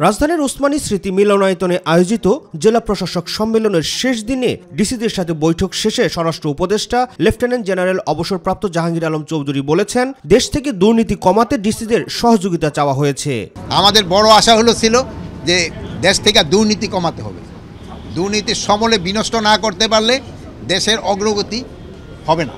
রাজধানীর ওসমানী স্মৃতি মিলনায়তনে আয়োজিত জেলা প্রশাসক সম্মেলনের শেষ দিনে ডিসিদের সাথে বৈঠক শেষে স্বরাষ্ট্র উপদেষ্টা লেফটেন্যান্ট জেনারেল অবসরপ্রাপ্ত জাহাঙ্গীর আলম চৌধুরী বলেছেন, দেশ থেকে দুর্নীতি কমাতে ডিসিদের সহযোগিতা চাওয়া হয়েছে। আমাদের বড় আশা ছিল যে দেশ থেকে দুর্নীতি কমাতে হবে। দুর্নীতির সমূলে বিনষ্ট না করতে পারলে দেশের অগ্রগতি হবে না।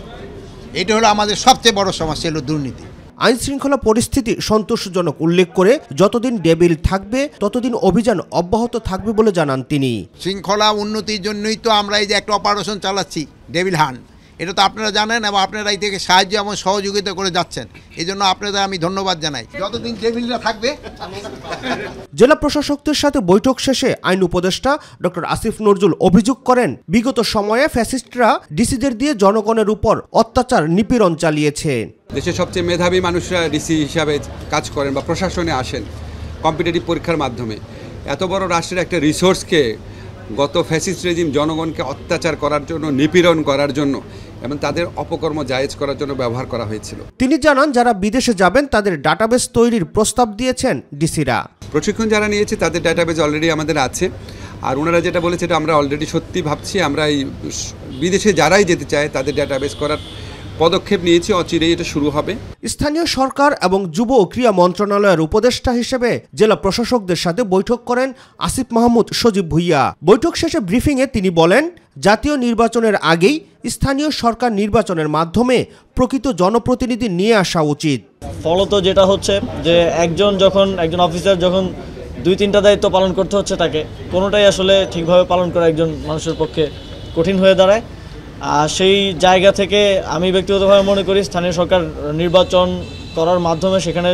এটা হলো আমাদের সবচেয়ে বড় সমস্যা, হলো দুর্নীতি। আইন শৃঙ্খলা পরিস্থিতি সন্তোষজনক উল্লেখ করে যতদিন ডেভিল থাকবে ততদিন অভিযান অব্যাহত থাকবে বলে জানান তিনি। শৃঙ্খলা উন্নতির জন্যই তো আমরা এই যে একটা অপারেশন চালাচ্ছি ডেভিল হান্ট, এটা তো আপনারা জানেন এবং আপনারা এই থেকে সাহায্য এবং সহযোগিতা করে যাচ্ছেন। এই জন্য আপনাদের আমি ধন্যবাদ জানাই। যতদিন ডেভিলরা থাকবে। জেলা প্রশাসকদের সাথে বৈঠক শেষে আইন উপদেষ্টা ডক্টর আসিফ নজরুল অভিযোগ করেন, বিগত সময়ে ফ্যাসিস্টরা ডিসিদের দিয়ে জনগণের উপর অত্যাচার নিপীড়ন চালিয়েছে। দেশের সবচেয়ে মেধাবী মানুষরা ডিসি হিসাবে কাজ করেন বা প্রশাসনে আসেন কম্পিটিটিভ পরীক্ষার মাধ্যমে। এত বড় রাষ্ট্রের একটা রিসোর্সকে গত ফ্যাসিস্ট রেজিম জনগণকে অত্যাচার করার জন্য, নিপীড়ন করার জন্য এবং তাদের অপকর্ম জায়েজ করার জন্য ব্যবহার করা হয়েছিল। তিনি জানান, যারা বিদেশে যাবেন তাদের ডাটাবেস তৈরির প্রস্তাব দিয়েছেন ডিসিরা। প্রশিক্ষণ যারা নিয়েছে তাদের ডাটাবেস অলরেডি আমাদের আছে। আর ওনারা যেটা বলেছে এটা আমরা অলরেডি সত্যি ভাবছি। আমরা এই বিদেশে যারাই যেতে চায় তাদের ডাটাবেস করার পদক্ষেপ নিয়েছি, অচিরেই এটা শুরু হবে। স্থানীয় সরকার এবং যুব ও ক্রীড়া মন্ত্রণালয়ের উপদেষ্টা হিসেবে জেলা প্রশাসকদের সাথে বৈঠক করেন আসিফ মাহমুদ সজীব ভুইয়া। বৈঠক শেষে ব্রিফিংয়ে তিনি বলেন, জাতীয় নির্বাচনের আগেই স্থানীয় সরকার নির্বাচনের মাধ্যমে প্রকৃত জনপ্রতিনিধি নিয়ে আসা উচিত। ফলত যেটা হচ্ছে যে একজন অফিসার যখন 2-3টা দায়িত্ব পালন করতে হচ্ছে, তাকে কোনোটাই আসলে ঠিকভাবে পালন করা একজন মানুষের পক্ষে কঠিন হয়ে দাঁড়ায়। সেই জায়গা থেকে আমি ব্যক্তিগতভাবে মনে করি স্থানীয় সরকার নির্বাচন করার মাধ্যমে সেখানে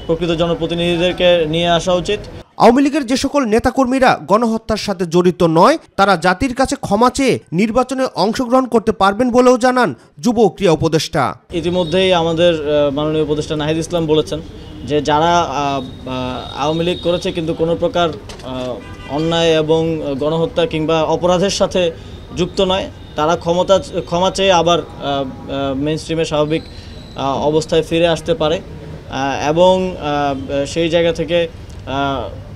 প্রকৃত জনপ্রতিনিধিদেরকে নিয়ে আসা উচিত। আওয়ামী লীগের যে সকল নেতাকর্মীরা গণহত্যার সাথে জড়িত নয় তারা জাতির কাছে ক্ষমা চেয়ে নির্বাচনে অংশগ্রহণ করতে পারবেন বলেও জানান যুব ও ক্রীড়া উপদেষ্টা। ইতিমধ্যেই আমাদের মাননীয় উপদেষ্টা নাহিদ ইসলাম বলেছেন যে যারা আওয়ামী লীগ করেছে কিন্তু কোনো প্রকার অন্যায় এবং গণহত্যা কিংবা অপরাধের সাথে যুক্ত নয়, তারা ক্ষমা চেয়ে আবার মেইন স্ট্রিমে স্বাভাবিক অবস্থায় ফিরে আসতে পারে এবং সেই জায়গা থেকে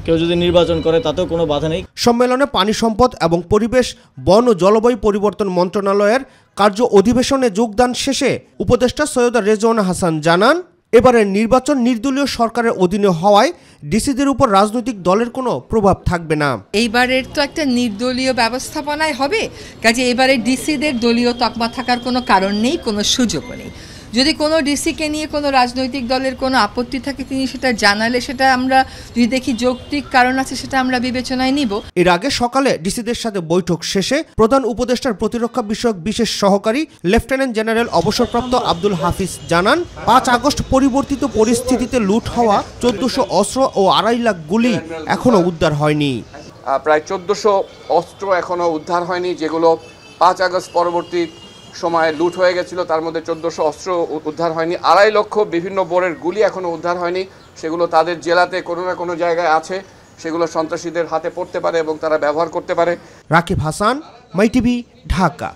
কেউ যদি নির্বাচন করে তাতেও কোনো বাধা নেই। সম্মেলনে পানি সম্পদ এবং পরিবেশ, বন ও জলবায়ু পরিবর্তন মন্ত্রণালয়ের কার্য অধিবেশনে যোগদান শেষে উপদেষ্টা সৈয়দা রেজওয়ানা হাসান জানান, এবারের নির্বাচন নির্দলীয় সরকারের অধীনে হওয়ায় ডিসিদের উপর রাজনৈতিক দলের কোনো প্রভাব থাকবে না। এইবারের তো একটা নির্দলীয় ব্যবস্থাপনায় হবে, কাজে এবারে ডিসিদের দলীয় তকমা থাকার কোনো কারণ নেই, কোনো সুযোগও নেই। যদি কোনো ডিসিকে নিয়ে কোনো রাজনৈতিক দলের কোনো আপত্তি থাকে তিনি সেটা জানালে সেটা আমরা যদি দেখি যৌক্তিক কারণ আছে সেটা আমরা বিবেচনায় নিব। এর আগে সকালে ডিসিদের সাথে বৈঠক শেষে প্রধান উপদেষ্টার প্রতিরক্ষা বিষয়ক বিশেষ সহকারী লেফটেন্যান্ট জেনারেল অবসরপ্রাপ্ত আব্দুল হাফিজ জানান, 5 আগস্ট পরিবর্তিত পরিস্থিতিতে লুট হওয়া 1400 অস্ত্র ও 2.5 লাখ গুলি এখনো উদ্ধার হয়নি। প্রায় 1400 অস্ত্র এখনো উদ্ধার হয়নি, যেগুলো 5 আগস্ট পরবর্তী সময়ে লুট হয়ে গেছিল। তার মধ্যে 1400 অস্ত্র উদ্ধার হয়নি। 2.5 লক্ষ বিভিন্ন বোরের গুলি এখনো উদ্ধার হয়নি। সেগুলো তাদের জেলাতে কোনো না কোনো জায়গায় আছে, সেগুলো সন্ত্রাসীদের হাতে পড়তে পারে এবং তারা ব্যবহার করতে পারে। রাকিব হাসান, মাই টিভি, ঢাকা।